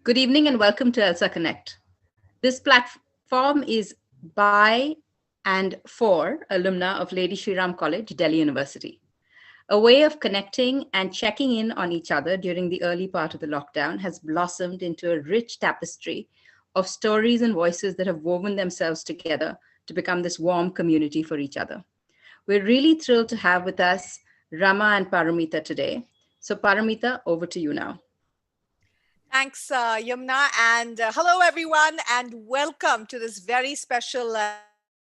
Good evening and welcome to ELSAConnect. This platform is by and for alumni of Lady Shri Ram College, Delhi University. A way of connecting and checking in on each other during the early part of the lockdown has blossomed into a rich tapestry of stories and voices that have woven themselves together to become this warm community for each other. We're really thrilled to have with us Rama and Paramita today. So Paramita, over to you now. Thanks, Yumna, and hello everyone, and welcome to this very special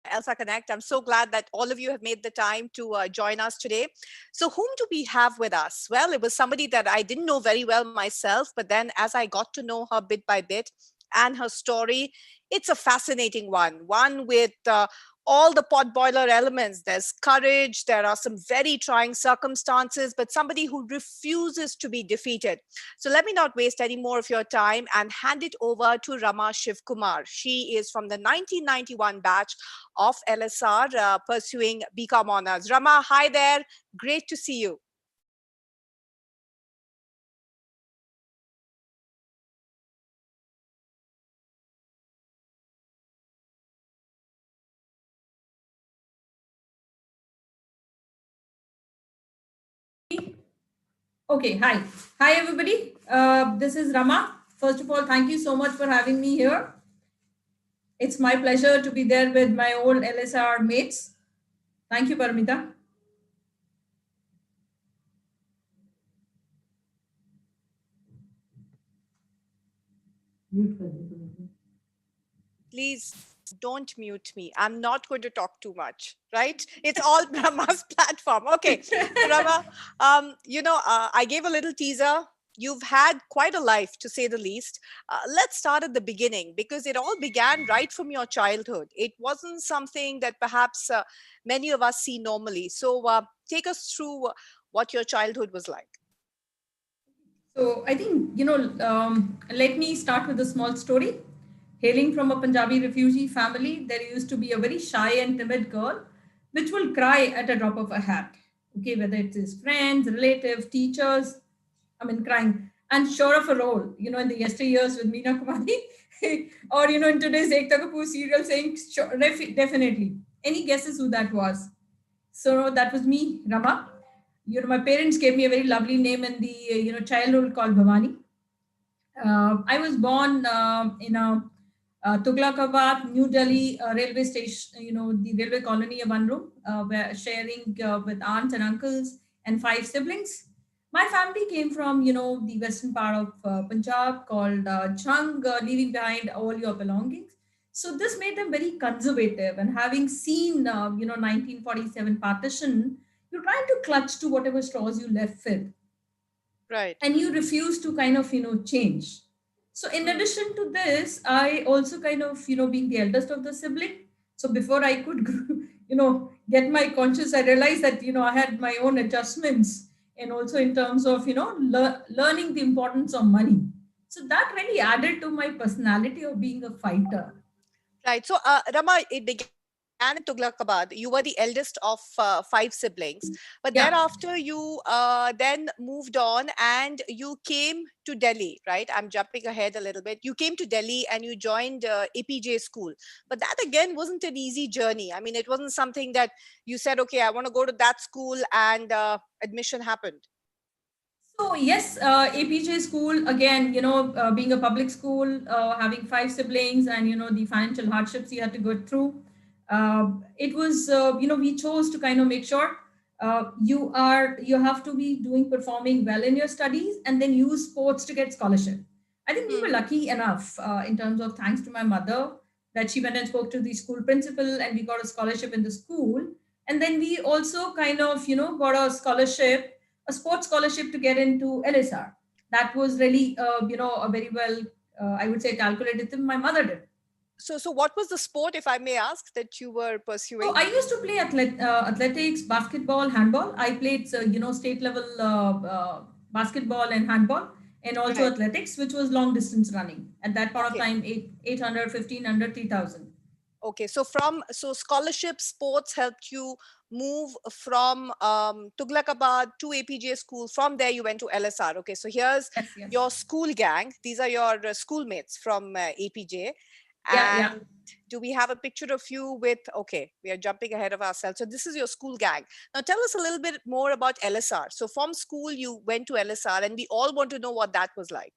Elsa Connect. I'm so glad that all of you have made the time to join us today. So, whom do we have with us? Well, it was somebody that I didn't know very well myself, but then as I got to know her bit by bit and her story, it's a fascinating one with all the pot boiler elements. There's courage, there are some very trying circumstances, but somebody who refuses to be defeated. So let me not waste any more of your time and hand it over to Ramma Shivkumar. She is from the 1991 batch of LSR pursuing BCom honors. Rama, hi there. Great to see you. Okay, hi. Hi, everybody. This is Rama. First of all, thank you so much for having me here. It's my pleasure to be there with my old LSR mates. Thank you, Paramita. Please don't mute me. I'm not going to talk too much, right? It's all Brahma's platform. Okay, Brahma, I gave a little teaser. You've had quite a life, to say the least. Let's start at the beginning because it all began right from your childhood. It wasn't something that perhaps many of us see normally. So take us through what your childhood was like. So I think, let me start with a small story. Hailing from a Punjabi refugee family, there used to be a very shy and timid girl which will cry at a drop of a hat. Okay, whether it is friends, relatives, teachers, crying. And sure of a role, in the yesteryears with Meena Kumari, or, in today's Ekta Kapoor serial saying, sure, definitely. Any guesses who that was? So that was me, Rama. My parents gave me a very lovely name in the, childhood called Bhavani. I was born in a Tughlakabad, New Delhi railway station, the railway colony of one room, where sharing with aunts and uncles and 5 siblings. My family came from, the western part of Punjab called Chung, leaving behind all your belongings. So this made them very conservative. And having seen, 1947 partition, you try to clutch to whatever straws you left with, Right. and you refuse to kind of change. So in addition to this, I also kind of being the eldest of the sibling, so before I could get my conscience, I realized that I had my own adjustments, and also in terms of learning the importance of money. So that really added to my personality of being a fighter. Right. So, Rama, it began in Tughlakabad. You were the eldest of 5 siblings, but Yeah. thereafter you then moved on and you came to Delhi, right? I'm jumping ahead a little bit. You came to Delhi and you joined APJ school, but that again wasn't an easy journey. I mean, it wasn't something that you said, okay, I want to go to that school and admission happened. So yes, APJ school again. Being a public school, having 5 siblings, and the financial hardships you had to go through. It was we chose to kind of make sure you have to be doing performing well in your studies, and then use sports to get scholarship. I think we were lucky enough in terms of, thanks to my mother, that she went and spoke to the school principal, and we got a scholarship in the school. And then we also kind of got a scholarship, a sports scholarship, to get into LSR. That was really, a very well, I would say, calculated thing my mother did. So what was the sport, if I may ask, that you were So pursuing? I used to play athletics, basketball, handball. I played, state level basketball and handball, and also Right. athletics, which was long distance running. At that point of Okay. time, 800, 1500, 3000. Okay, so scholarship sports helped you move from Tughlakabad to APJ school. From there, you went to LSR. Okay, so here's Yes, yes. your school gang. These are your schoolmates from APJ. Yeah, yeah. And do we have a picture of you with? Okay, we are jumping ahead of ourselves. So this is your school gang. Now tell us a little bit more about LSR. So from school, you went to LSR, and we all want to know what that was like.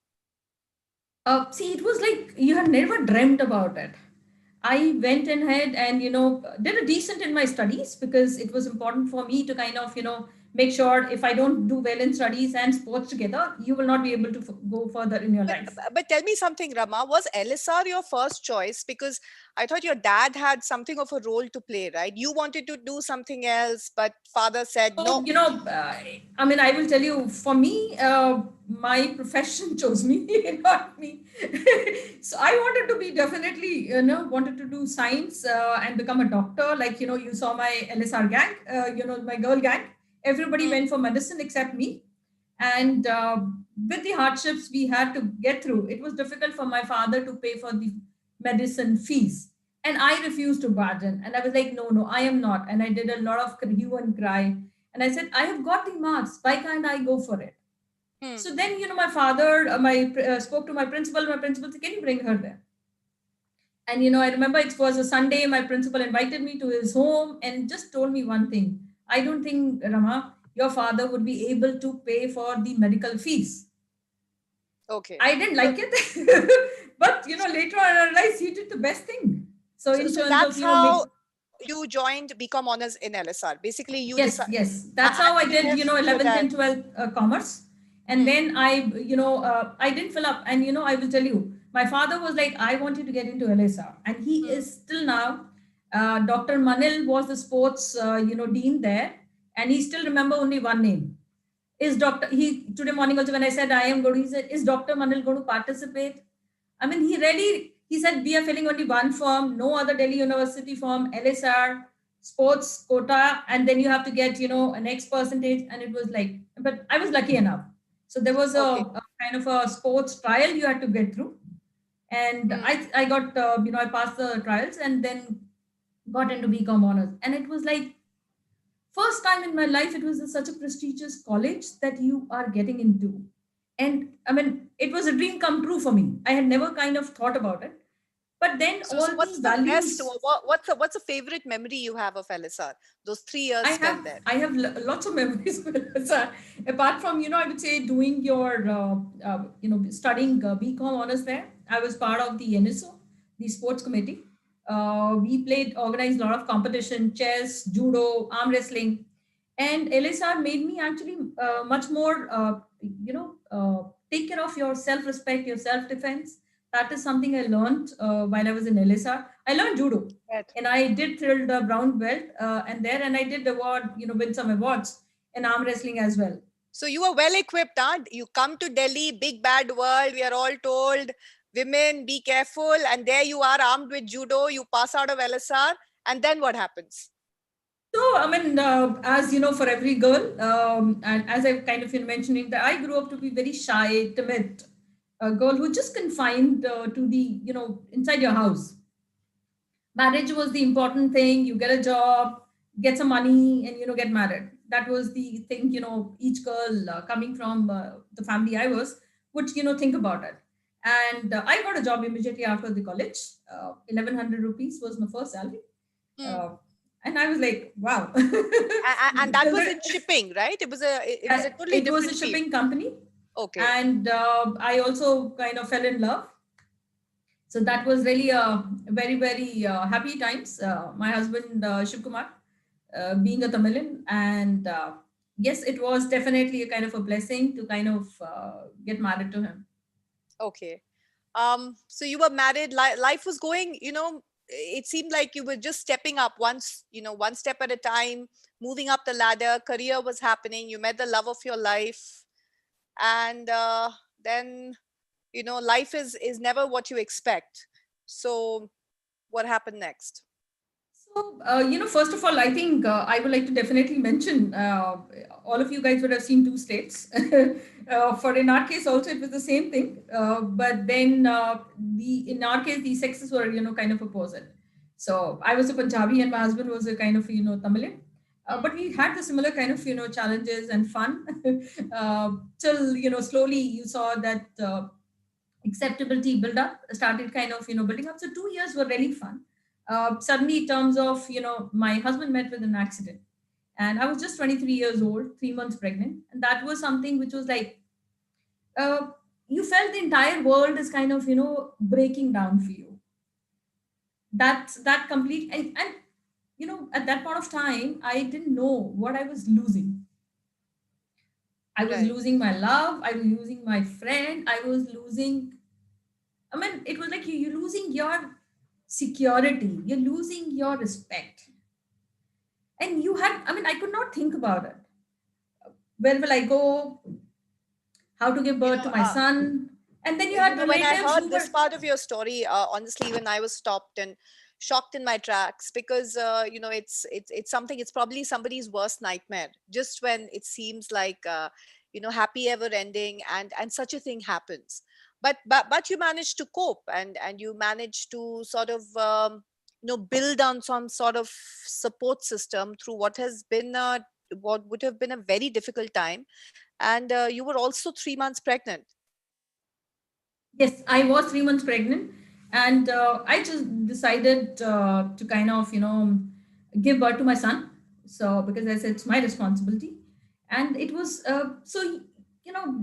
See, it was like you had never dreamt about it. I went ahead and, did a decent in my studies because it was important for me to kind of, make sure if I don't do well in studies and sports together, you will not be able to go further in your But life. but tell me something, Rama. Was LSR your first choice? Because I thought your dad had something of a role to play, right? You wanted to do something else, but father said So, no. I mean, I will tell you, for me, my profession chose me, not me. So I wanted to be definitely, wanted to do science and become a doctor. Like, you saw my LSR gang, my girl gang. Everybody Mm, went for medicine except me. And with the hardships we had to get through, it was difficult for my father to pay for the medicine fees. And I refused to bargain. And I was like, no, no, I am not. And I did a lot of hue and cry. And I said, I have got the marks. Why can't I go for it? mm. So then, my father, spoke to my principal. My principal said, can you bring her there? And, I remember it was a Sunday. My principal invited me to his home and just told me one thing. I don't think, Rama, your father would be able to pay for the medical fees. Okay. I didn't So, like it, but later on I realized he did the best thing. So so in so terms of that's how make, you joined BCom honors in LSR. Basically, you yes, decide. yes, that's how I And did. so 11th that. and 12th commerce, and Hmm, then I didn't fill up. And I will tell you, my father was like, I want you to get into LSR, and he hmm, is still now. Dr. Manil was the sports dean there, and he still remember only one name. Is Dr. He today morning also when I said I am going, he said, is Dr. Manil going to participate? I mean, he said, we are filling only one form, no other Delhi University form, LSR, sports quota, and then you have to get, an X percentage. And it was like, but I was lucky enough. So there was okay. a kind of a sports trial you had to get through. And Hmm. I got, I passed the trials and then got into BCom honors. And it was like, first time in my life, it was such a prestigious college that you are getting into. And I mean, it was a dream come true for me. I had never kind of thought about it. But then So all what's the the best? values What's a favorite memory you have of LSR? Those 3 years spent there. I have lots of memories with Sir. Apart from, I would say doing your, studying BCom honors there. I was part of the NSO, the sports committee. We organized a lot of competition, chess, judo, arm wrestling. And LSR made me actually much more, take care of your self-respect, your self-defense. That is something I learned while I was in LSR. I learned judo Right. and I did till the brown belt and I did award, win some awards in arm wrestling as well. So you are well equipped, huh? You come to Delhi, big bad world. We are all told, women, be careful. And there you are armed with judo. You pass out of LSR. And then what happens? So, I mean, as you know, for every girl, and as I kind of been mentioning, that I grew up to be very shy, timid, a girl who just confined to the, inside your house. Marriage was the important thing. You get a job, get some money, and get married. That was the thing. Each girl coming from the family I was would think about it. And I got a job immediately after the college. 1100 rupees was my first salary. Hmm. Uh, and I was like, wow. And that was in shipping, right? It was a totally It was a different field. shipping company. Okay. And I also kind of fell in love. So that was really a very, very happy times. My husband, Shivkumar, being a Tamilian. And yes, it was definitely a kind of a blessing to kind of get married to him. Okay. So you were married, life was going, it seemed like you were just stepping up one step at a time, moving up the ladder, career was happening, you met the love of your life, and then, life is never what you expect. So what happened next? So, first of all, I think I would like to definitely mention all of you guys would have seen two states. For in our case, also it was the same thing, but then in our case the sexes were kind of opposite. So I was a Punjabi and my husband was a kind of, Tamilian. But we had the similar kind of, challenges and fun till, slowly you saw that acceptability build up, started kind of, building up. So 2 years were really fun. Suddenly, in terms of, my husband met with an accident and I was just 23 years old, 3 months pregnant. And that was something which was like, uh, you felt the entire world is kind of, breaking down for you. That's that complete. And at that point of time, I didn't know what I was losing. I was Right. losing my love. I was losing my friend. I was losing, I mean, it was like you're losing your security. You're losing your respect. And you had, I mean, I could not think about it. Where will I go? How to give You birth know, to my son? And then you you had know, when I relatives heard who this were, part of your story, honestly, when I was stopped and shocked in my tracks, because it's something. It's probably somebody's worst nightmare. Just when it seems like happy ever ending, and such a thing happens. But you managed to cope, and you managed to sort of build on some sort of support system through what would have been a very difficult time, and you were also 3 months pregnant. yes, I was 3 months pregnant. And I just decided to kind of, give birth to my son. So, because I said it's my responsibility. And it was,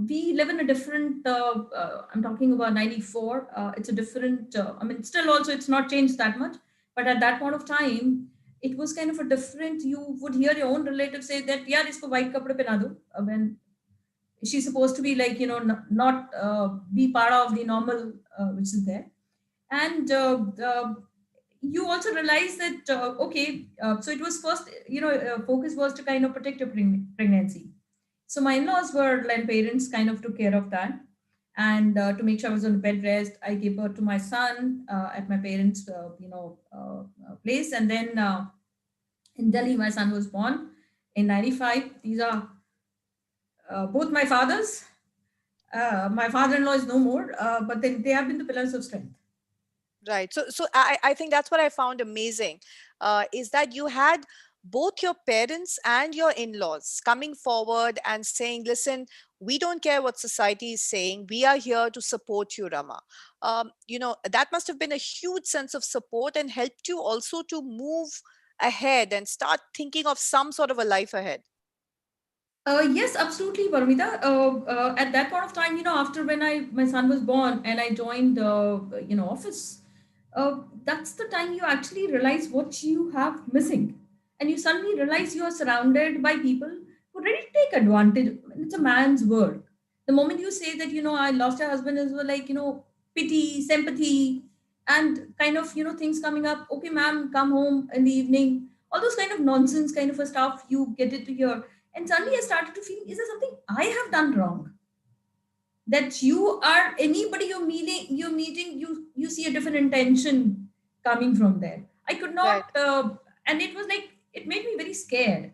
we live in a different, I'm talking about 94. It's a different, I mean, still also it's not changed that much. But at that point of time, it was kind of a different, you would hear your own relatives say that, yeah, isko white kapde pehna do. When she's supposed to be like, not be part of the normal which is there. And you also realize that okay, so it was first, focus was to kind of protect your pregnancy. So my in-laws were like parents kind of took care of that. And to make sure I was on bed rest, I gave birth to my son at my parents place. And then in Delhi my son was born in 95. These are both my fathers. My father-in-law is no more, but then they have been the pillars of strength. Right. So I think that's what I found amazing, is that you had both your parents and your in-laws coming forward and saying, listen, we don't care what society is saying. We are here to support you, Rama. That must have been a huge sense of support and helped you also to move ahead and start thinking of some sort of a life ahead. Yes, absolutely, Paramita. At that point of time, after when my son was born and I joined office, that's the time you actually realize what you have missing, and you suddenly realize you are surrounded by people who really take advantage. It's a man's world. The moment you say that I lost a husband, is like pity, sympathy, and kind of things coming up. Okay, ma'am, come home in the evening. All those kind of nonsense kind of a stuff you get it to hear. And suddenly I started to feel, is there something I have done wrong? That you are anybody you're meeting, you see a different intention coming from there. I could Right. not, and it was like it made me very scared.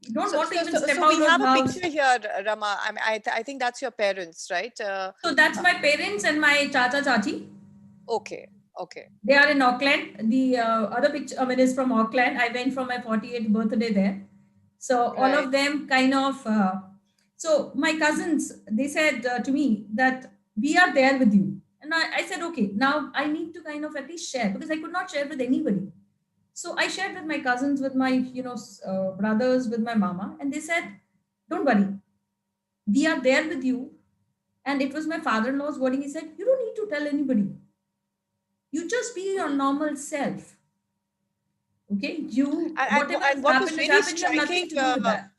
You don't So, want to so, even so, step so out we of have a house. picture here, Rama. I think that's your parents, right? So that's my parents and my chacha chachi. Okay, okay, They are in Auckland. The other picture, I mean, is from Auckland. I went for my 48th birthday there. So all right. of them kind of, so my cousins, they said to me that we are there with you. And I said, okay, now I need to kind of at least share because I could not share with anybody. So I shared with my cousins, with my, brothers, with my mama. And they said, don't worry, we are there with you. And it was my father-in-law's wording. He said, you don't need to tell anybody. You just be your Hmm. normal self. Okay, you whatever And what was has really happened. You have striking, nothing to do with that.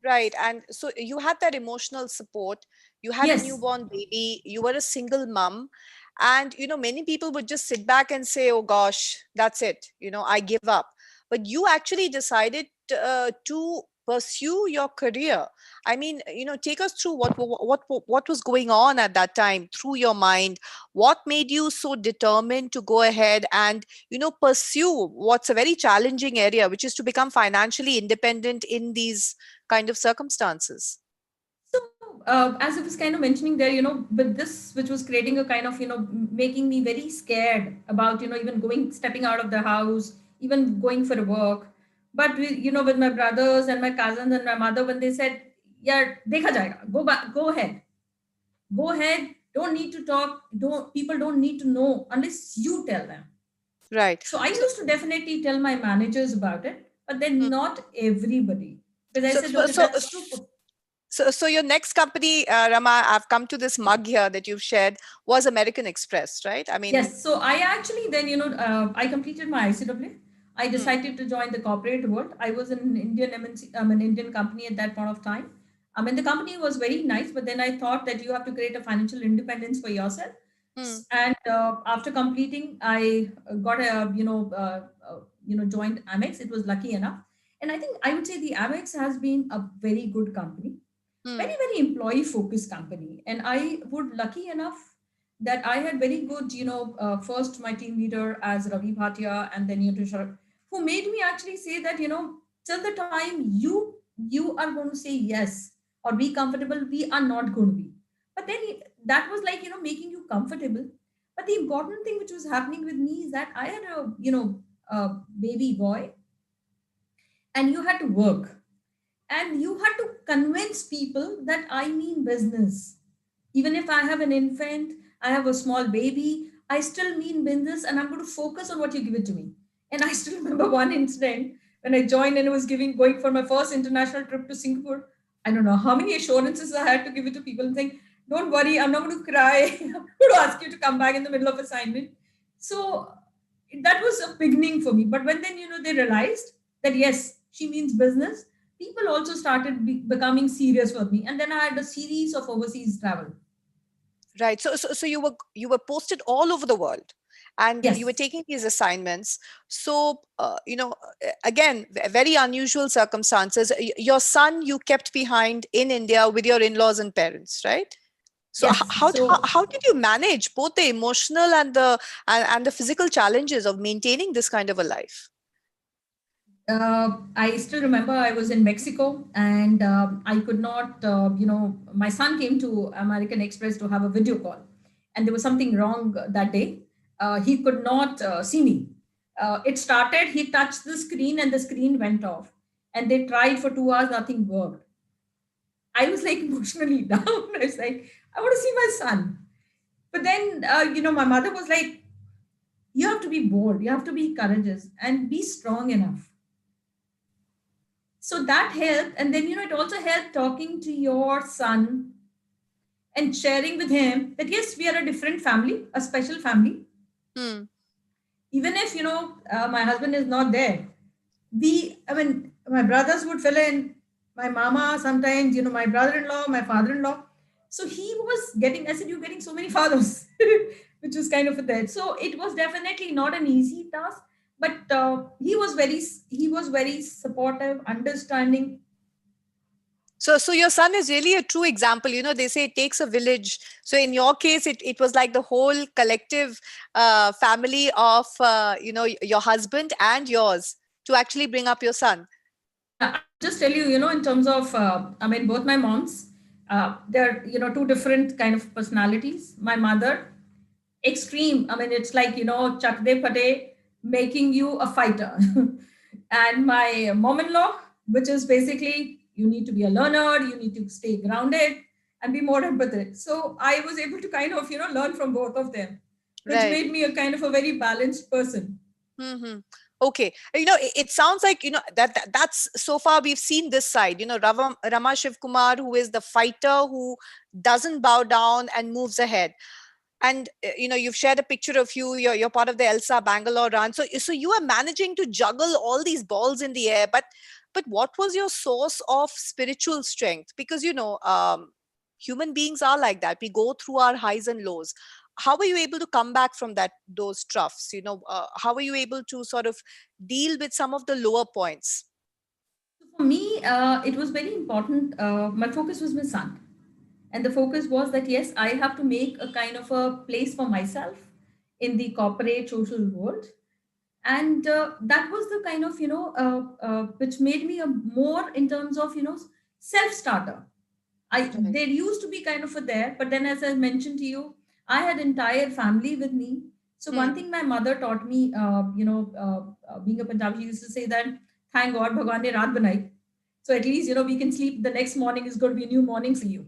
right? And so you had that emotional support. You had a Yes. newborn baby. You were a single mom, and many people would just sit back and say, "Oh gosh, that's it. I give up." But you actually decided to pursue your career. I mean, take us through what was going on at that time through your mind. What made you so determined to go ahead and pursue what's a very challenging area, which is to become financially independent in these kind of circumstances? So as I was kind of mentioning there, but this, which was creating a kind of, making me very scared about, even stepping out of the house, even going for a walk. But with my brothers and my cousins and my mother, when they said, yeah, dekha jayega, go back, go ahead, don't need to talk, people don't need to know unless you tell them. Right. So I So, used to definitely tell my managers about it, but then mm, not everybody. Because I so, said, so, okay, so, that's true. so your next company, Rama, I've come to this mug here that you've shared, was American Express, right? I mean, Yes. So I actually then, I completed my ICW. I hmm, decided to join the corporate world. I was in an Indian MNC, an Indian company at that point of time. I mean, the company was very nice, but then I thought that you have to create a financial independence for yourself. hmm, And after completing, I got a, joined Amex. It was lucky enough. And I think I would say the Amex has been a very good company, hmm, very, very employee focused company. And I would lucky enough that I had very good, first my team leader as Ravi Bhatia, and then Tushar, who made me actually say that, till the time you are going to say yes or be comfortable, we are not going to be. But then that was like, making you comfortable. But the important thing which was happening with me is that I had a, a baby boy, and you had to work, and you had to convince people that I mean business. Even if I have an infant, I have a small baby, I still mean business, and I'm going to focus on what you give it to me. And I still remember one incident when I joined and was going for my first international trip to Singapore. I don't know how many assurances I had to give it to people and saying, don't worry, I'm not going to cry. I'm going to ask you to come back in the middle of assignment. So that was a beginning for me. But when then, they realized that yes, she means business, people also started becoming serious for me. And then I had a series of overseas travel. right. So you were posted all over the world, and you were Yes. taking these assignments. So, again, very unusual circumstances. Your son you kept behind in India with your in-laws and parents, right? So Yes. how did you manage both the emotional and the physical challenges of maintaining this kind of a life? I still remember I was in Mexico, and I could not, my son came to American Express to have a video call, and there was something wrong that day. He could not see me. It started, he touched the screen, and the screen went off. And they tried for 2 hours, nothing worked. I was like emotionally down. I was like, I want to see my son. But then, my mother was like, you have to be bold, you have to be courageous, and be strong enough. So that helped. And then, it also helped talking to your son and sharing with him that, yes, we are a different family, a special family. Hmm. Even if, my husband is not there, I mean, my brothers would fill in, my mama sometimes, my brother in law, my father in law. So he was getting, I said, you're getting so many fathers, which was kind of a threat. So it was definitely not an easy task, but he was very supportive, understanding. So your son is really a true example. They say it takes a village. So in your case, it was like the whole collective family of your husband and yours to actually bring up your son. Yeah, I would just tell you, in terms of, I mean, both my moms, they're, two different kind of personalities. My mother, extreme. I mean, it's like, chak de pate, making you a fighter. And my mom-in-law, which is basically, you need to be a learner, you need to stay grounded and be more empathetic. So I was able to kind of, learn from both of them, which Right. made me a kind of a very balanced person. Hmm. Okay. It sounds like, that's so far we've seen this side, Rama Shivkumar, who is the fighter who doesn't bow down and moves ahead. And you've shared a picture of you're part of the Elsa Bangalore run. So you are managing to juggle all these balls in the air, but what was your source of spiritual strength? Because human beings are like that. We go through our highs and lows. How were you able to come back from those troughs? How were you able to sort of deal with some of the lower points? For me, it was very important. My focus was my son. And the focus was that, yes, I have to make a kind of a place for myself in the corporate social world. And that was the kind of, which made me a more in terms of, self starter. Right. There used to be kind of a there, but then as I mentioned to you, I had entire family with me. So one Hmm. thing my mother taught me, being a Punjabi, she used to say that thank God Bhagwan ne raat banai. So at least we can sleep. The next morning is going to be a new morning for you.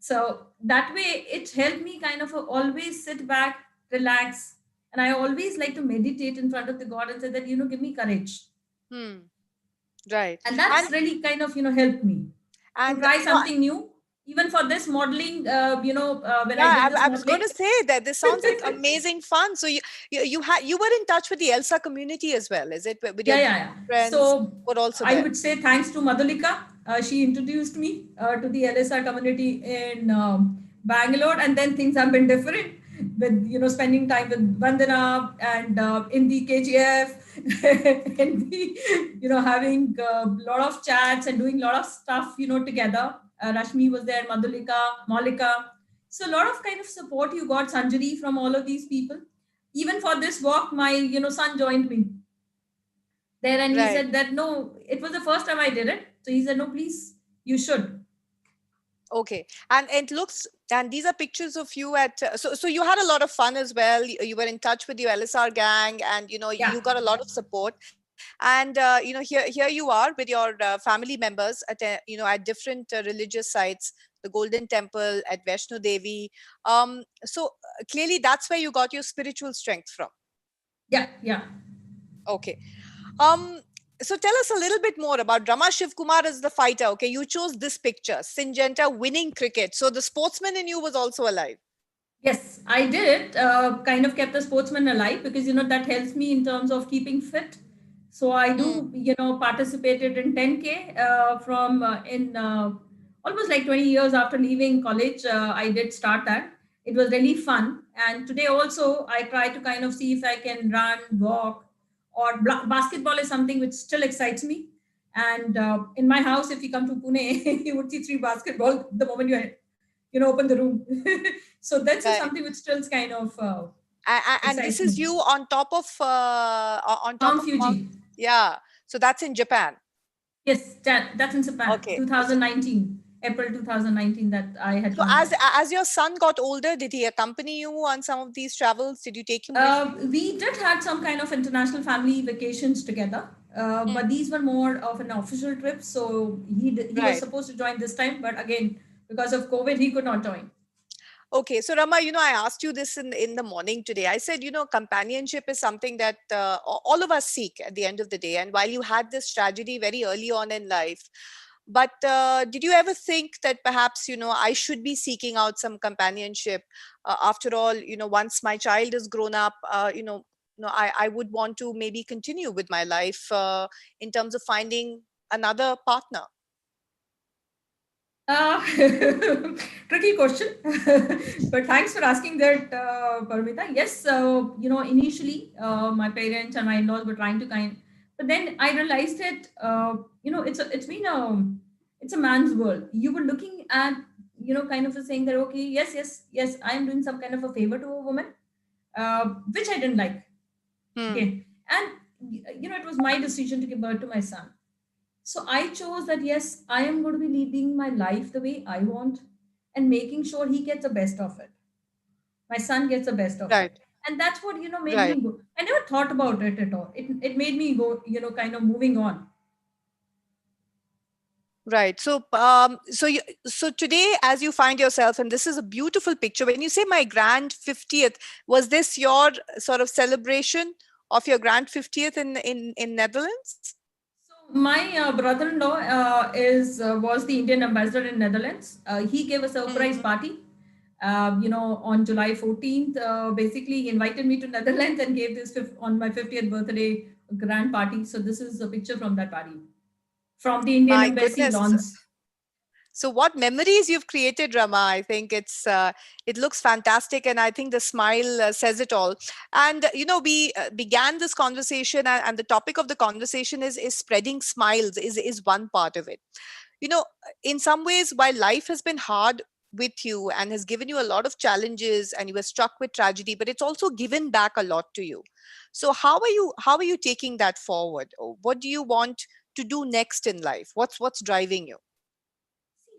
So that way, it helped me kind of always sit back, relax, and I always like to meditate in front of the God and say that give me courage, Hmm. Right. and that's And really kind of helped me to and try you know, something new. Even for this modeling, when I yeah, did this I was going modeling. to say that this sounds like amazing fun. So you were in touch with the ELSA community as well, is it? With your Yeah, yeah, yeah. friends So who are also I there. would say thanks to Madhulika. She introduced me to the LSR community in Bangalore, and then things have been different with spending time with Vandana and in the KGF, and the having a lot of chats and doing a lot of stuff together. Rashmi was there, Madhulika, Malika. So a lot of kind of support you got, Sanjari, from all of these people. Even for this walk, my son joined me there, and he Right. said that no, it was the first time I did it, so he said no, please, you should. Okay. And it looks, and these are pictures of you at, so you had a lot of fun as well. You were in touch with your LSR gang, and Yeah, you got a lot of support. And here you are with your family members at at different religious sites, the Golden Temple at Vaishno Devi. So clearly that's where you got your spiritual strength from. yeah, yeah. Okay. Um, so tell us a little bit more about Ramma Shivkumar as the fighter. Okay, you chose this picture, Syngenta winning cricket. So the sportsman in you was also alive. Yes, I did it. Kind of kept the sportsman alive because that helps me in terms of keeping fit. So I Hmm. do participated in 10K from in almost like 20 years after leaving college. I did start that. It was really fun. And today also I try to kind of see if I can run, walk, or basketball is something which still excites me. And in my house, if you come to Pune, you would see three basketball the moment open the room. So that's Right. something which still kind of And this excites is me. you on top of Mount Mount. Fuji. Yeah. So that's in Japan. Yes, that's in Japan. Okay. So 2019, April 2019 that I had so gone there. as your son got older, did he accompany you on some of these travels? Did you take him with you? We did had some kind of international family vacations together, Hmm. but these were more of an official trip. So he was Right. supposed to join this time, but again, because of COVID, he could not join. Okay, so Rama, I asked you this in the morning today. I said, companionship is something that all of us seek at the end of the day. And while you had this tragedy very early on in life, but did you ever think that perhaps, I should be seeking out some companionship? After all, once my child is grown up, I would want to maybe continue with my life in terms of finding another partner. Uh, Tricky question, but thanks for asking that, Paramita. Yes, initially my parents and my in-laws were trying to but then I realized that it's a man's world. You were looking at kind of saying that okay, yes, yes, yes, I am doing some kind of a favor to a woman, which I didn't like. Hmm. Okay, and it was my decision to give birth to my son, so I chose that yes, I am going to be leading my life the way I want and making sure he gets the best of it. My son gets the best of Right. it. And that's what, made Right. me go. I never thought about it at all. It made me go, kind of moving on. Right. So, so today, as you find yourself, and this is a beautiful picture. When you say my grand 50th, was this your sort of celebration of your grand 50th in Netherlands? So my brother-in-law is was the Indian ambassador in Netherlands. He gave a surprise Hmm. party. On July 14th, basically he invited me to Netherlands and gave this on my 50th birthday grand party. So this is a picture from that party, from the Indian My Embassy goodness. lawns. So what memories you've created, Rama. I think it looks fantastic, and I think the smile says it all. And we began this conversation, and the topic of the conversation is spreading smiles is one part of it. you know in some ways, while life has been hard with you and has given you a lot of challenges, and you were struck with tragedy, but it's also given back a lot to you. So how are you taking that forward? What do you want to do next in life? What's driving you?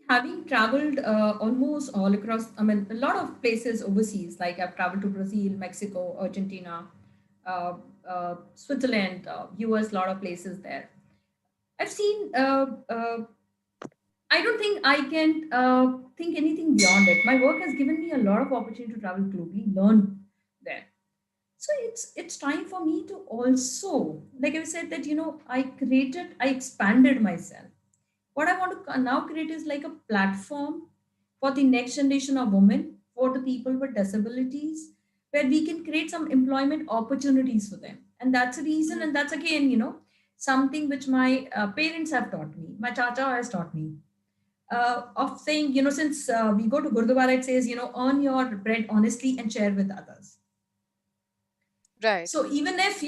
having traveled almost all across, I mean, a lot of places overseas, like I've traveled to Brazil, Mexico, Argentina, uh, Switzerland, US, a lot of places there. I've seen, I don't think I can think anything beyond it. My work has given me a lot of opportunity to travel globally, learn there. So it's time for me to also, like I said, that I expanded myself. What I want to now create is like a platform for the next generation of women, for the people with disabilities, where we can create some employment opportunities for them. And that's a reason, and that's again, something which my parents have taught me, my chacha has taught me. Of saying, since we go to Gurdwara, it says, earn your bread honestly and share with others. Right. So even if,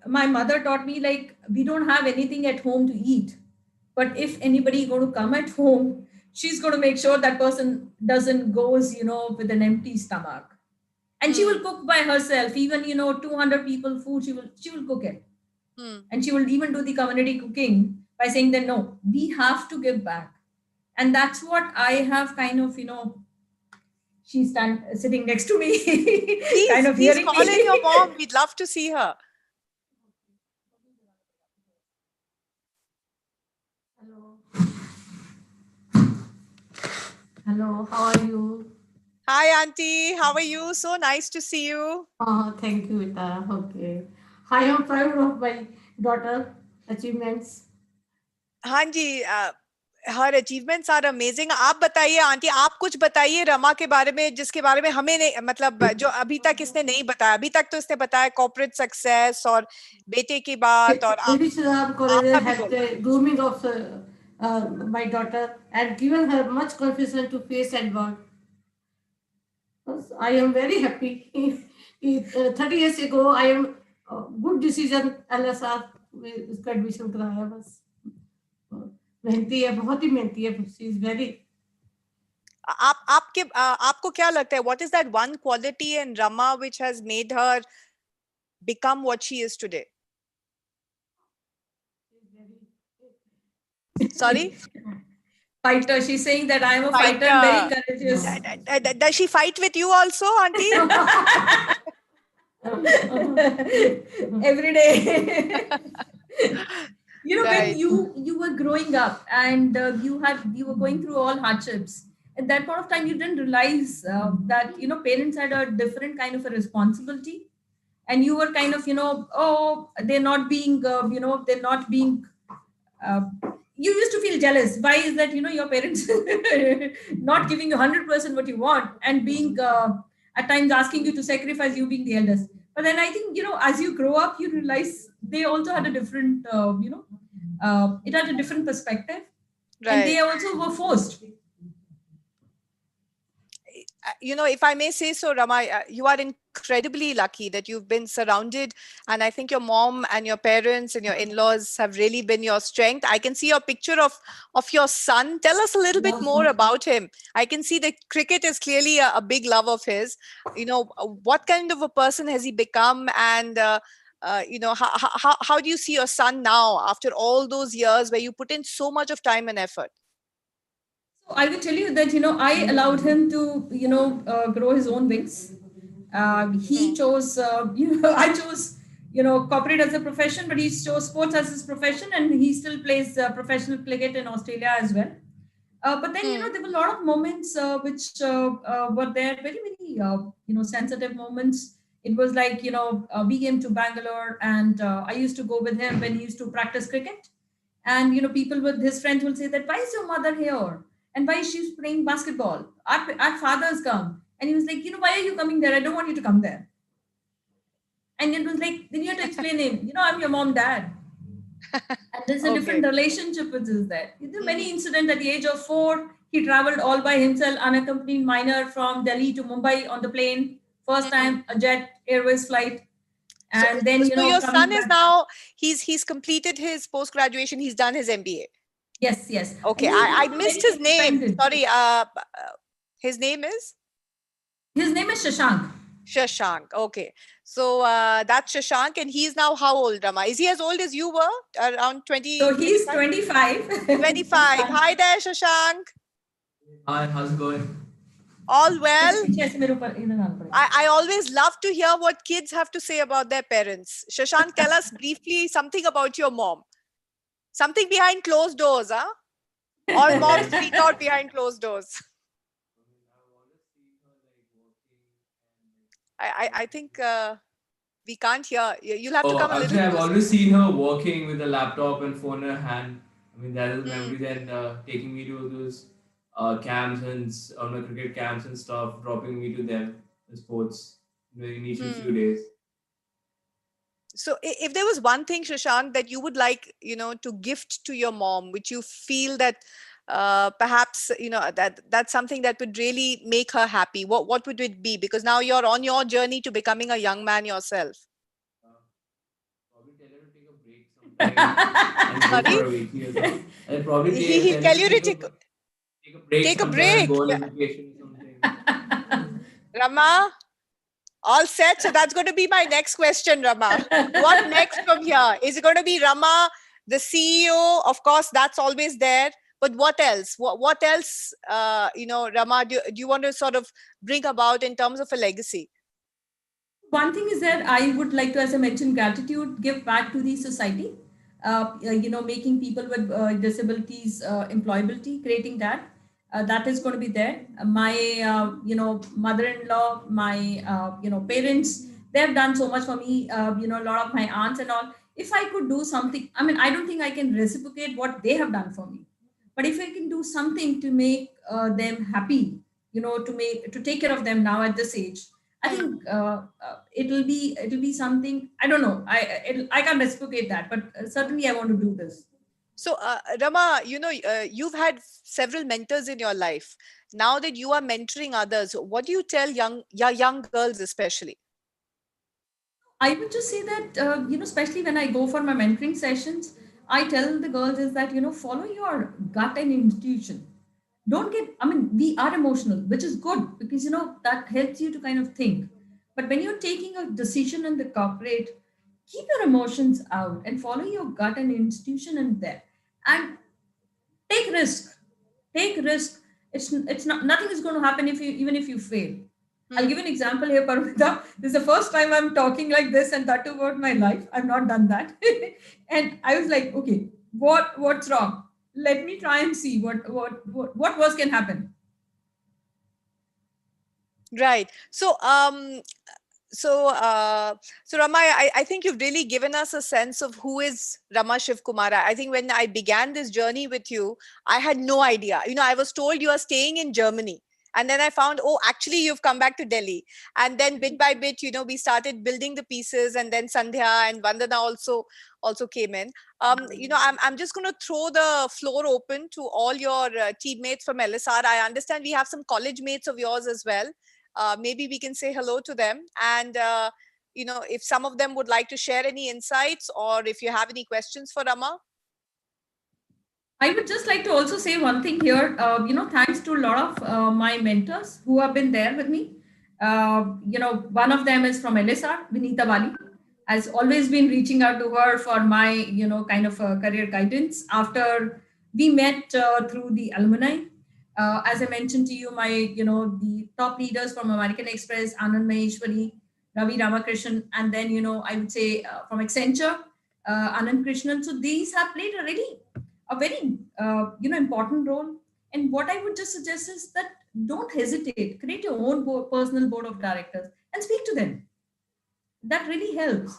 my mother taught me like we don't have anything at home to eat, but if anybody going to come at home, she's going to make sure that person doesn't goes, with an empty stomach. And she will cook by herself, even 200 people food, she will cook it. And she will even do the community cooking by saying that no, we have to give back. And that's what I have kind of, she's sitting next to me, kind of Please hearing call in me. your mom. We'd love to see her. Hello. Hello, how are you? Hi, Auntie. How are you? So nice to see you. Thank you, Vita. Okay. I am proud of my daughter achievements. हाँ जी, her achievements are amazing. आप बताइए aunty, आप कुछ बताइए रमा के बारे में, जिसके बारे में हमें नहीं, मतलब जो अभी तक इसने नहीं बताया. अभी तक तो इसने बताया कॉर्पोरेट सक्सेस और बेटे की बात, और Lady Shriram आपका College भी had बोलो. the grooming of my daughter and given her much confidence to face and work. I am very happy. 30 years ago, I am good decision LSR में इसका एडमिशन कराया बस. मेहनती है, बहुत ही मेहनती है. She is very. आपको क्या लगता है, what is that one quality in Rama which has made her become what she is today? Sorry? Fighter. She's saying that I am a fighter and very courageous. Does she fight with you also, auntie? Every day. Right. When you were growing up and you were going through all hardships, at that point of time you didn't realize that parents had a different kind of a responsibility, and you were kind of oh, they're not being they're not being uh, you used to feel jealous. Why is that your parents not giving you 100% what you want, and being at times asking you to sacrifice, you being the eldest. But then I think as you grow up, you realize they also had a different it had a different perspective, and Right. they also were forced. If I may say so, Rama, you are incredibly lucky that you've been surrounded, and I think your mom and your parents and your in-laws have really been your strength. I can see your picture of your son. Tell us a little bit more about him. I can see that cricket is clearly a big love of his. What kind of a person has he become, and how do you see your son now after all those years where you put in so much of time and effort? So I will tell you that I allowed him to grow his own wings. He chose I chose corporate as a profession, but he chose sports as his profession, and he still plays professional cricket in Australia as well. But then there were a lot of moments which were there, very very sensitive moments. It was like we came to Bangalore, and I used to go with him when he used to practice cricket, and people with his friends will say that, why is your mother here, and why is she playing basketball? Our fathers come, and he was like, why are you coming there? I don't want you to come there. And it was like, then you have to explain him, I'm your mom, dad. And there's a different relationship which is there. There are many incidents at the age of 4. He traveled all by himself, unaccompanied minor, from Delhi to Mumbai on the plane. First time a jet airways flight. And then so your son back. is now, he's completed his post graduation. He's done his MBA. Yes. Okay, I missed his name. Sorry. His name is? His name is Shashank. Shashank. Okay. So that's Shashank, and he's now how old, Rama? Is he as old as you were? Around 20? So he's 25. 25. Hi there, Shashank. Hi, how's it going? All well? पीछे ऐसे मेरे ऊपर इधर आना पड़ेगा. I always love to hear what kids have to say about their parents. Shashank, tell us briefly something about your mom. Something behind closed doors, huh? All moms speak out behind closed doors. I think we can't hear. You'll have to Oh, come a little actually, I've closer. always seen her working with a laptop and phone in her hand. I mean, that is a Hmm. memory. Then taking me to those camps and on my cricket camps and stuff, dropping me to them, the sports, in the initial few Hmm. days. So if there was one thing, Shashank, that you would like, to gift to your mom, which you feel that perhaps, that's something that would really make her happy, what would it be? Because now you're on your journey to becoming a young man yourself. Uh, Probably tell her to take a break sometime and go Sorry? for a vacation or something. I'll probably He'll tell her tell to you to take a break take a sometime and break. go on a Yeah. vacation or something. Rama, all set. So that's going to be my next question, Rama. What next from here? Is it going to be Rama, the CEO? Of course, that's always there. But what else? What else, Rama, do you want to sort of bring about in terms of a legacy? One thing is that I would like to, as I mentioned, gratitude, give back to the society. Making people with disabilities employability, creating that. That is going to be there. My mother-in-law, my parents, they have done so much for me. A lot of my aunts and all. If I could do something, I mean, I don't think I can reciprocate what they have done for me, but if I can do something to make them happy, to take care of them now at this age, I Hmm. think it'll be something. I don't know. I can't reciprocate that, but certainly I want to do this. So, Rama, you've had several mentors in your life. Now that you are mentoring others, what do you tell young girls, especially? I would just say that, especially when I go for my mentoring sessions, I tell the girls is that, follow your gut and intuition. Don't get, I mean, we are emotional, which is good because, that helps you to kind of think. But when you're taking a decision in the corporate, keep your emotions out and follow your gut and intuition in there. And take risk. Take risk. It's not, nothing is going to happen if you, even if you fail. I'll give Hmm. you an example here, Parmita. This is the first time I'm talking like this, and that too about my life. I've not done that. And I was like, okay, what's wrong? Let me try and see what worse can happen. Right. So Rama, I think you've really given us a sense of who is Ramma Shivkumar. I think when I began this journey with you, I had no idea. I was told you are staying in Germany. And then I found, oh, actually, you've come back to Delhi. And then bit by bit, we started building the pieces. And then Sandhya and Vandana also came in. I'm just going to throw the floor open to all your teammates from LSR. I understand we have some college mates of yours as well. Maybe we can say hello to them, and if some of them would like to share any insights, or if you have any questions for Rama. I would just like to also say one thing here. Thanks to a lot of my mentors who have been there with me. One of them is from LSR, Vinita Bali. Has always been reaching out to her for my, kind of career guidance. After we met through the alumni, as I mentioned to you, the top leaders from American Express, Anand Maheshwari, Ravi Ramakrishnan, and then, I would say from Accenture, Anand Krishnan. So these have played a very important role. And what I would just suggest is that don't hesitate, create your own personal board of directors and speak to them. That really helps.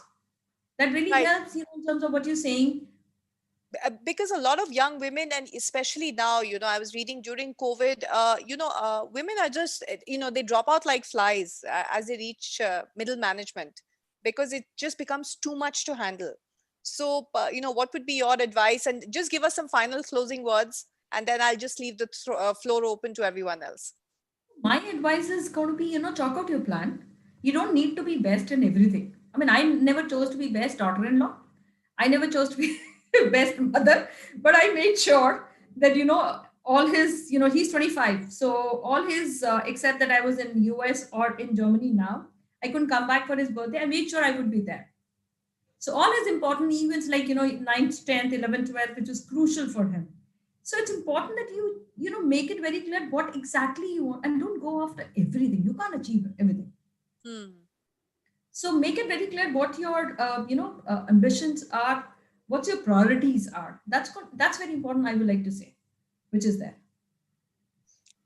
That really Right. helps, in terms of what you're saying. Because a lot of young women, and especially now, I was reading during COVID, women are just, they drop out like flies as they reach middle management, because it just becomes too much to handle. So, what would be your advice? And just give us some final closing words, and then I'll just leave the floor open to everyone else. My advice is going to be, chalk out your plan. You don't need to be best in everything. I mean, I never chose to be best daughter-in-law. I never chose to be best mother, but I made sure that, all his, he's 25, so all his, except that I was in US or in Germany now, I couldn't come back for his birthday. I made sure I would be there. So all his important events like, 9th, 10th, 11th, 12th, which was crucial for him. So it's important that you make it very clear what exactly you want, and don't go after everything. You can't achieve everything. Hmm. So make it very clear what your ambitions are, what your priorities are. That's very important. I would like to say, which is there.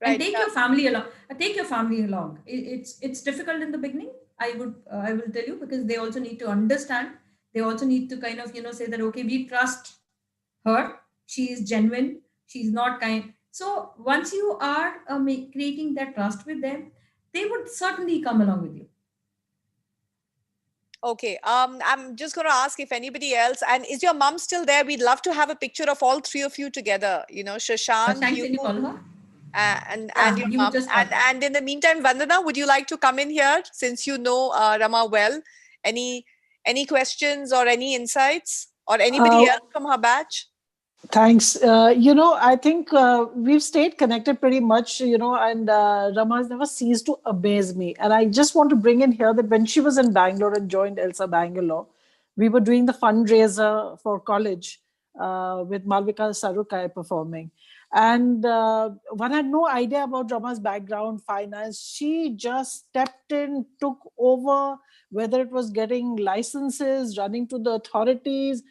And Right. take your family along. Take your family along. It's difficult in the beginning. I will tell you, because they also need to understand. They also need to kind of say that, okay, we trust her. She is genuine. She's not kind. So once you are creating that trust with them, they would certainly come along with you. Okay. I'm just going to ask if anybody else, and is your mom still there? We'd love to have a picture of all three of you together. Shashank, Thanks, you, can you call her? and Yeah, your you mom. just call. And in the meantime, Vandana, would you like to come in here since you know Rama well? Any any questions or any insights, or anybody Uh, else from her batch? Thanks. I think we've stayed connected pretty much, and Rama has never ceased to amaze me. And I just want to bring in here that when she was in Bangalore and joined ELSA Bangalore, we were doing the fundraiser for college with Malvika Sarukai performing. And one had no idea about Rama's background, finance. She just stepped in, took over, whether it was getting licenses, running to the authorities,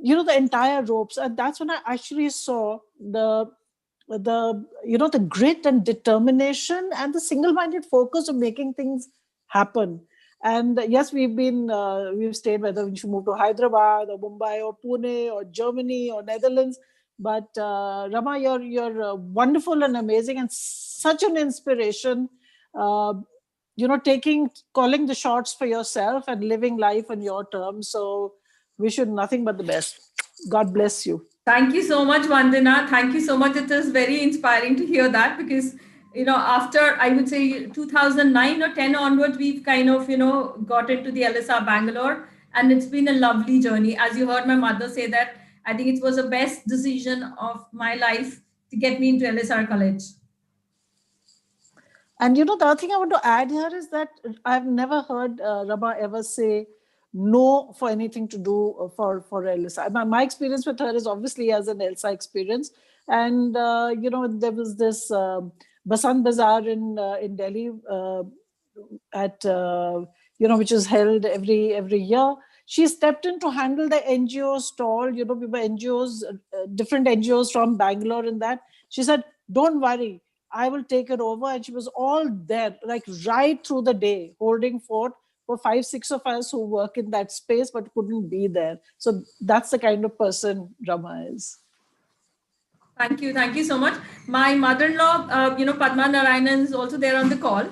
the entire ropes. And that's when I actually saw the grit and determination and the single-minded focus of making things happen. And yes, we've stayed, whether we should move to Hyderabad or Mumbai or Pune or Germany or Netherlands. But Rama, you're wonderful and amazing and such an inspiration. uh, calling the shots for yourself and living life on your terms. So wish you nothing but the best. God bless you. Thank you so much, Vandana. Thank you so much. It is very inspiring to hear that, because, after, I would say, 2009 or 10 onwards, we've kind of, got into the LSR Bangalore, and it's been a lovely journey. As you heard my mother say that, I think it was the best decision of my life to get me into LSR College. And the other thing I want to add here is that I've never heard Rama ever say no for anything to do for Elsa. My experience with her is obviously as an Elsa experience. And, there was this Basant Bazaar in Delhi which is held every year. She stepped in to handle the NGO stall. We were NGOs, different NGOs from Bangalore and that. She said, don't worry, I will take it over. And she was all there, like right through the day, holding fort for 5-6 of us who work in that space but couldn't be there. So that's the kind of person Rama is. Thank you. Thank you so much. My mother-in-law, Padma Narayanan, is also there on the call,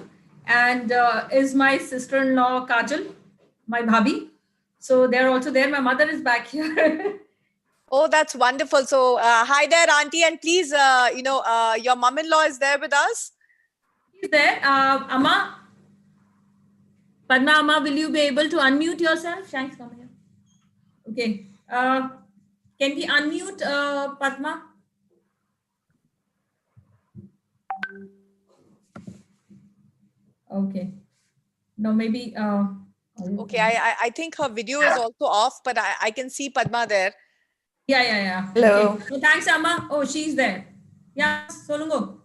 and is my sister-in-law, Kajal, my bhabhi. So they're also there. My mother is back here. Oh, that's wonderful. So, hi there, Auntie, and please, your mom-in-law is there with us. She's there. Amma, Padma, Amma, will you be able to unmute yourself? Thanks, come here. Okay. Can we unmute Padma? Okay. No, maybe. Okay, I think her video is also off, but I can see Padma there. Yeah. Hello. Okay. So thanks, Amma. Oh, she's there. Yeah, Solungo.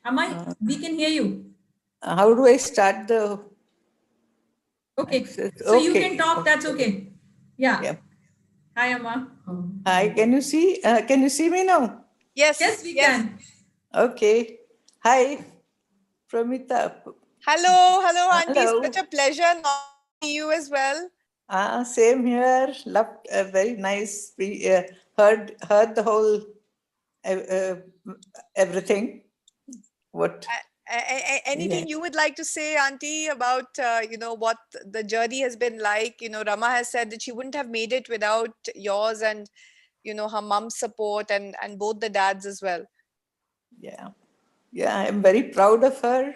Amma, we can hear you. How do I start the Okay. access? So you Okay. can talk. That's okay. Yeah. Yeah. Hi, Amma. Hi, can you see? Can you see me now? Yes. Yes, we can. Okay. Hi, Pramita. Hello, Auntie. Hello. Such a pleasure. Nice to see you as well. Same here. Loved, very nice. We heard the whole everything. What? Anything you would like to say, Auntie, about what the journey has been like? Rama has said that she wouldn't have made it without yours and her mom's support and both the dads as well. Yeah. I'm very proud of her,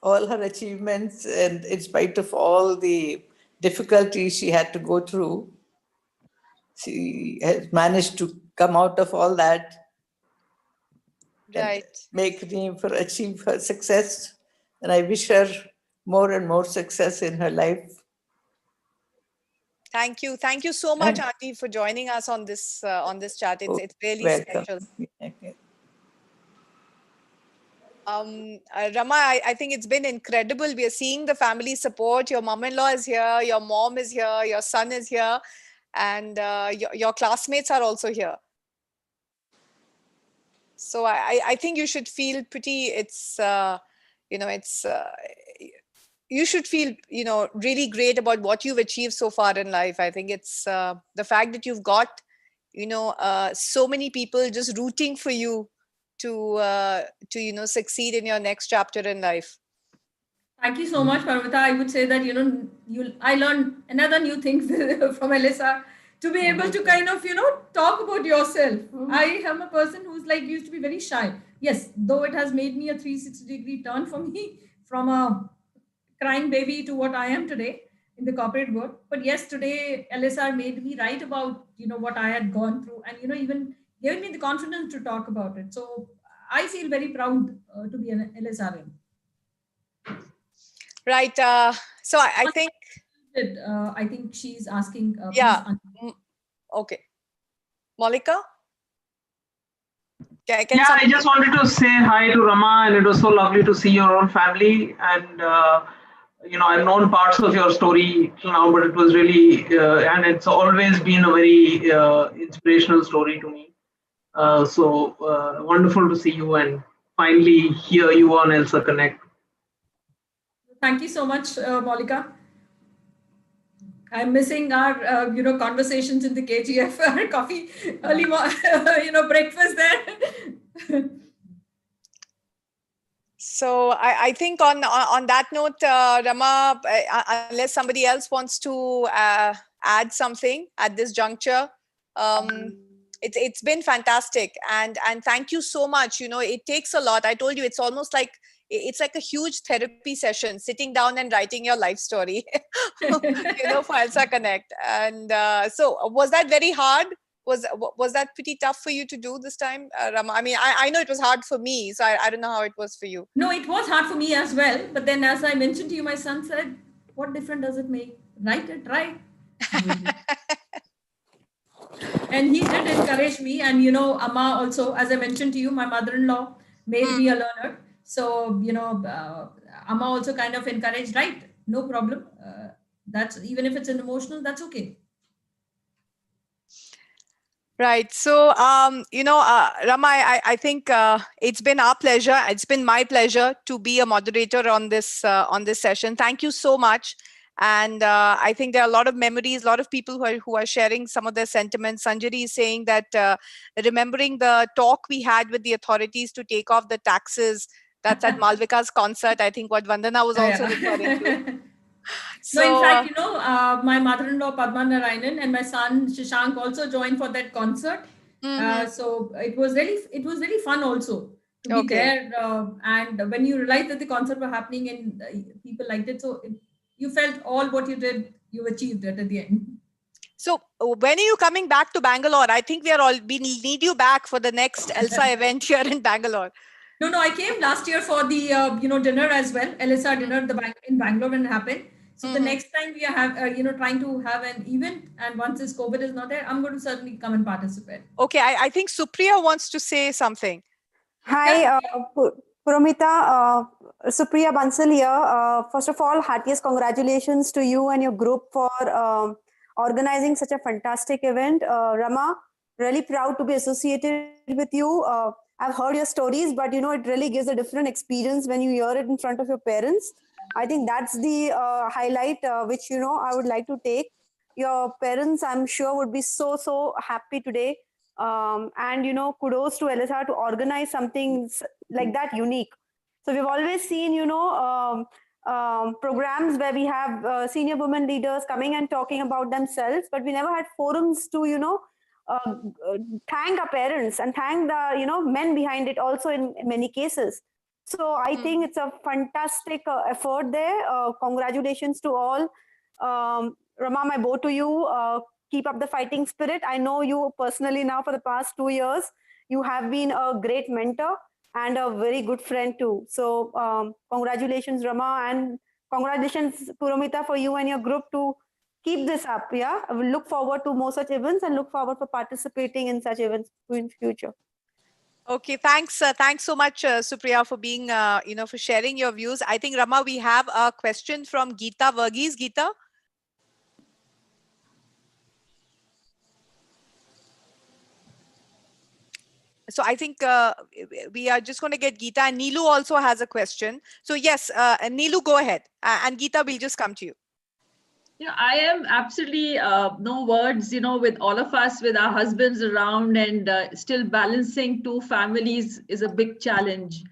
all her achievements, and in spite of all the difficulties she had to go through, she has managed to come out of all that. Right. And achieve her success. And I wish her more and more success in her life. Thank you. Thank you so much, Auntie, for joining us on this chat. It's really Welcome. special. Okay. Rama, I think it's been incredible. We are seeing the family support. Your mom-in-law is here, your mom is here, your son is here, and your classmates are also here. So I think you should feel pretty, you should feel, really great about what you've achieved so far in life. I think it's the fact that you've got, so many people just rooting for you to succeed in your next chapter in life. Thank you so much, Parvita. I would say that, I learned another new thing from Elisa, to be able to kind of, talk about yourself. I am a person who's like used to be very shy. Yes, though it has made me a 360-degree turn for me from a crying baby to what I am today in the corporate world. But yes, today LSR made me write about, what I had gone through, and, even gave me the confidence to talk about it. So I feel very proud to be an LSRian. Right. So I think. I think she's asking. Yeah. Okay. Malika? I just wanted to say hi to Rama, and it was so lovely to see your own family. And I've known parts of your story till now, but it was really, and it's always been a very inspirational story to me. So wonderful to see you and finally hear you on ELSAConnect. Thank you so much, Malika. I'm missing our, conversations in the KGF, our coffee, early, breakfast there. So I think on that note, Rama, unless somebody else wants to add something at this juncture, it's been fantastic, and thank you so much. It takes a lot. I told you, it's almost like a huge therapy session, sitting down and writing your life story, for ELSAConnect. And so was that very hard? Was that pretty tough for you to do this time, Rama? I mean, I know it was hard for me, so I don't know how it was for you. No, it was hard for me as well. But then, as I mentioned to you, my son said, "What difference does it make? Write it, right?" And he did encourage me. And, Amma also, as I mentioned to you, my mother-in-law made me a learner. So, Amma also kind of encouraged, right? No problem. That's, even if it's an emotional, that's okay. Right. So, Rama, I think it's been our pleasure. It's been my pleasure to be a moderator on this session. Thank you so much. And I think there are a lot of memories, a lot of people who are sharing some of their sentiments. Sanjari is saying that remembering the talk we had with the authorities to take off the taxes, that's at Malvika's concert. I think what Vandana was also referring to. So, in fact, my mother-in-law Padma Narayanan and my son Shashank also joined for that concert. So it was really fun also to be there. And when you realized that the concert were happening and people liked it, so you felt all what you did, you achieved it at the end. So when are you coming back to Bangalore? I think we need you back for the next ELSA event here in Bangalore. No, I came last year for the dinner as well. LSR dinner in Bangalore when it happened. So the next time we are trying to have an event, and once this COVID is not there, I'm going to certainly come and participate. Okay, I think Supriya wants to say something. Hi, Puromita, Supriya Bansal here. First of all, heartiest congratulations to you and your group for organizing such a fantastic event. Rama, really proud to be associated with you. I've heard your stories, but it really gives a different experience when you hear it in front of your parents. I think that's the highlight which I would like to take. Your parents, I'm sure, would be so happy today. And kudos to LSR to organize something like that unique. So we've always seen programs where we have senior women leaders coming and talking about themselves, but we never had forums to thank our parents and thank the men behind it also in many cases. So I think it's a fantastic effort there. Congratulations to all. Rama, my bow to you. Keep up the fighting spirit. I know you personally now for the past 2 years. You have been a great mentor and a very good friend too. So congratulations, Rama, and congratulations, Puromita, for you and your group to keep this up. Yeah, I will look forward to more such events and look forward for participating in such events in future. Okay, thanks. Thanks so much, Supriya, for being, for sharing your views. I think, Ramma, we have a question from Geeta Verghese. Geeta? So I think we are just going to get Geeta, and Neelu also has a question. So yes, Neelu, go ahead. And Geeta, we'll just come to you. Yeah, I am absolutely no words, with all of us, with our husbands around, and still balancing two families is a big challenge.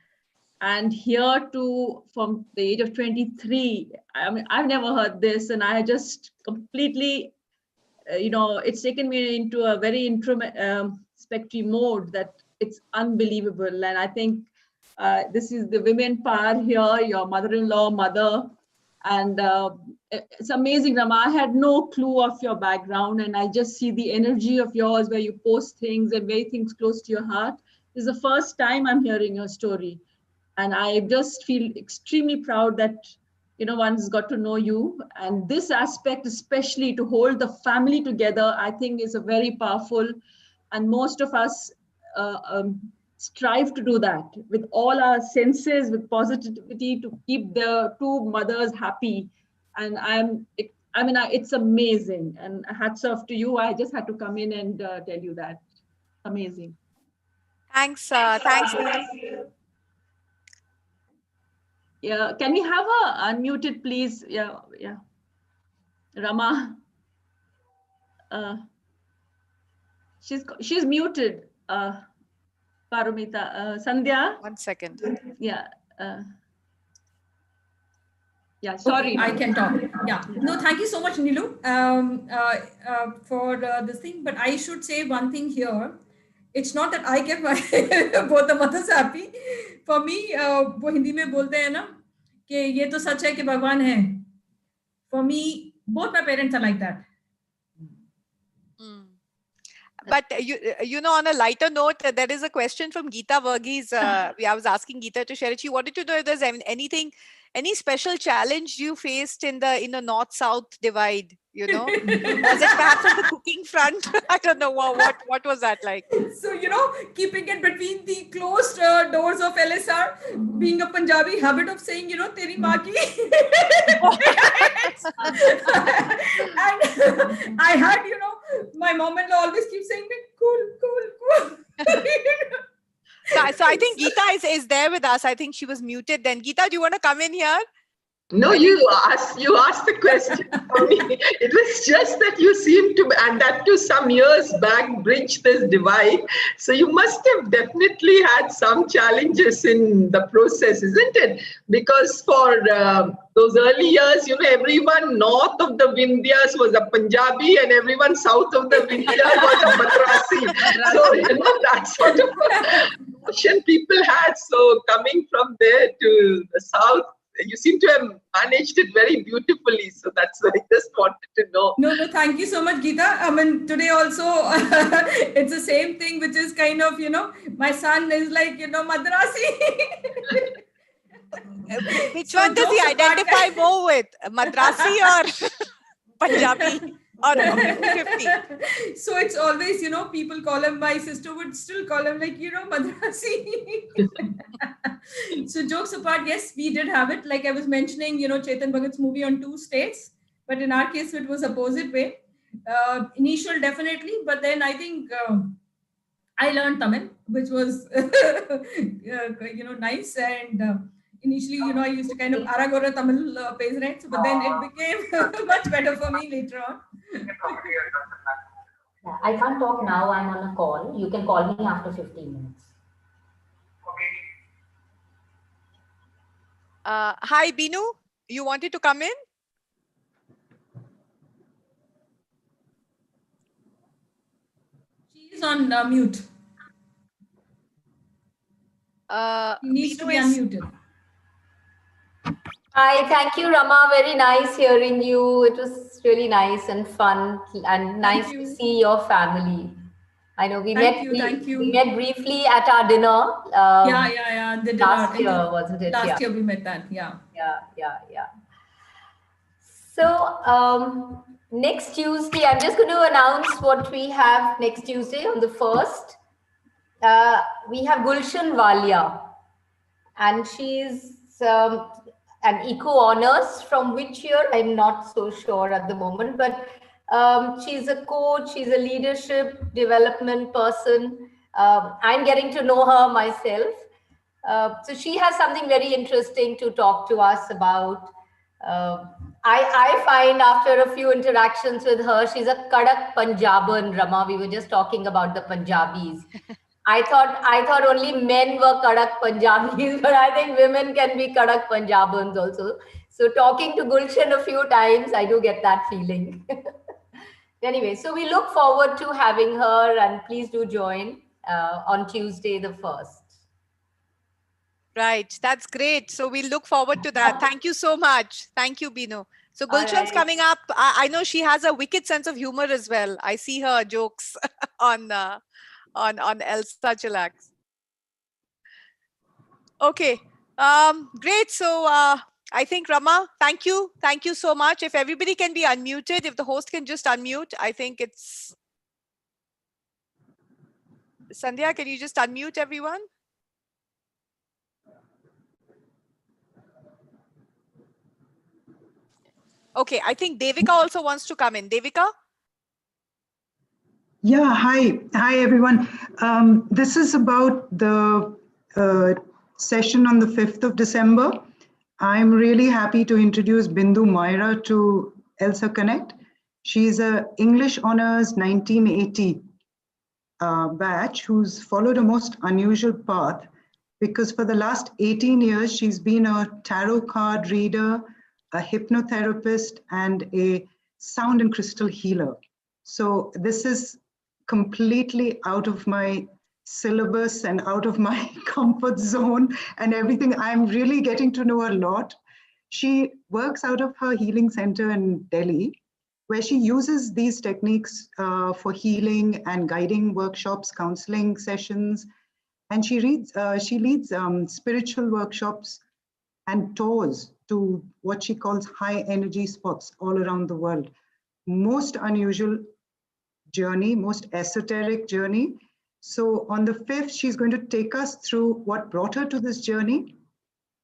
And here too, from the age of 23, I mean, I've never heard this, and I just completely, it's taken me into a very introspective mode that it's unbelievable. And I think this is the women power here, your mother-in-law, mother, and it's amazing, Rama. I had no clue of your background, and I just see the energy of yours where you post things and very things close to your heart. This is the first time I'm hearing your story. And I just feel extremely proud that, one's got to know you. And this aspect, especially to hold the family together, I think is a very powerful, and most of us strive to do that with all our senses, with positivity, to keep the two mothers happy. And it's amazing. And hats off to you. I just had to come in and tell you that. Amazing. Thanks. Thanks, Neelu. Yeah, can we have her unmuted, please? Yeah. Rama. She's muted. Paramita. Sandhya. 1 second. Yeah. Sorry. Okay, I can talk. Yeah. No, thank you so much, Neelu, for this thing. But I should say one thing here. It's not that I kept my both the mothers happy. For me, वो हिंदी में बोलते हैं ना कि ये तो सच है कि भगवान है. For me, both my parents are like that. But on a lighter note, there is a question from Geeta Verghese. I was asking Geeta to share it. She wanted to know if there's any special challenge you faced in the north-south divide. Was it perhaps on the cooking front? I don't know what was that like. So keeping it between the closed doors of LSR, being a Punjabi habit of saying teri maa ki. And I had my mom-in-law always keeps saying me cool. So I think Geeta is there with us. I think she was muted then. Geeta, do you want to come in here? No, you asked the question for me. It was just that you seem to, and that too some years back, bridge this divide. So you must have definitely had some challenges in the process, isn't it? Because for those early years, everyone north of the Vindhyas was a Punjabi and everyone south of the Vindhyas was a Madrasi. So, that sort of notion people had. So coming from there to the south, you seem to have managed it very beautifully. So that's what I just wanted to know. No, thank you so much, Geeta. I mean, today also, it's the same thing, which is kind of, my son is like, Madrasi. Which one does he identify more with? Madrasi or Punjabi? Or 50-50? So it's always, people call him, my sister would still call him like, Madrasi. So jokes apart, yes, we did have it. Like I was mentioning, Chetan Bhagat's movie on 2 states, but in our case, it was opposite way. Initial definitely, but then I think I learned Tamil, which was, nice. And initially, I used to kind of Aragora Tamil pace, right? So, but then it became much better for me later on. I can't talk now. I'm on a call. You can call me after 15 minutes. Hi, Binu. You wanted to come in? She's on mute. She needs to be unmuted. Hi, thank you, Rama. Very nice hearing you. It was really nice and fun and nice to see your family. I know we met briefly at our dinner. Yeah. The dinner. Last year, wasn't it? Last year we met that, yeah. Yeah. So, next Tuesday, I'm just going to announce what we have next Tuesday on the 1st. We have Gulshan Walia, and she's an eco honors from which year I'm not so sure at the moment, but she's a coach, she's a leadership development person. I'm getting to know her myself. So she has something very interesting to talk to us about. I find after a few interactions with her, she's a Kadak Punjaban, Rama. We were just talking about the Punjabis. I thought only men were Kadak Punjabis, but I think women can be Kadak Punjabans also. So talking to Gulshan a few times, I do get that feeling. Anyway, so we look forward to having her, and please do join on Tuesday the 1st. Right, that's great. So we look forward to that. Thank you so much. Thank you, Binu. So Gulshan's coming up. I know she has a wicked sense of humor as well. I see her jokes on Elsa Chillax. Okay, great. So I think Ramma, thank you so much. If everybody can be unmuted, if the host can just unmute, I think it's Sandhya. Can you just unmute everyone? Okay, I think Devika also wants to come in. Devika? Yeah, hi everyone. This is about the session on the 5th of December. I'm really happy to introduce Bindu Moira to ELSAConnect. She's a English Honors 1980 batch who's followed a most unusual path, because for the last 18 years, she's been a tarot card reader, a hypnotherapist, and a sound and crystal healer. So this is completely out of my syllabus and out of my comfort zone and everything. I'm really getting to know a lot. She works out of her healing center in Delhi, where she uses these techniques for healing and guiding workshops, counseling sessions, and she leads spiritual workshops and tours to what she calls high energy spots all around the world. Most unusual journey, most esoteric journey. So on the 5th, she's going to take us through what brought her to this journey,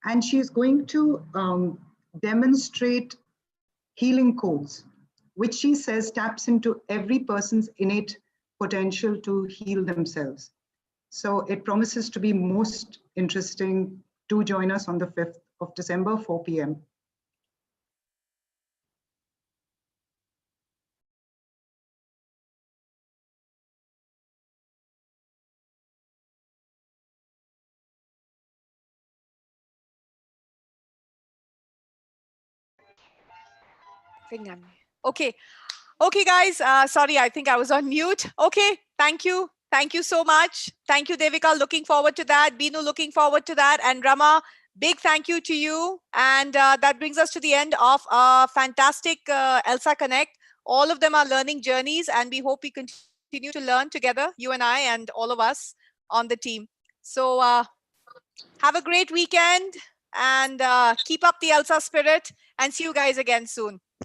and she's going to demonstrate healing codes, which she says taps into every person's innate potential to heal themselves. So it promises to be most interesting. Do join us on the 5th of December, 4 p.m. Okay. Okay, guys. Sorry, I think I was on mute. Okay. Thank you. Thank you so much. Thank you, Devika. Looking forward to that. Binu, looking forward to that. And Ramma, big thank you to you. And that brings us to the end of fantastic ELSAConnect. All of them are learning journeys, and we hope we continue to learn together, you and I and all of us on the team. So have a great weekend, and keep up the ELSA spirit, and see you guys again soon.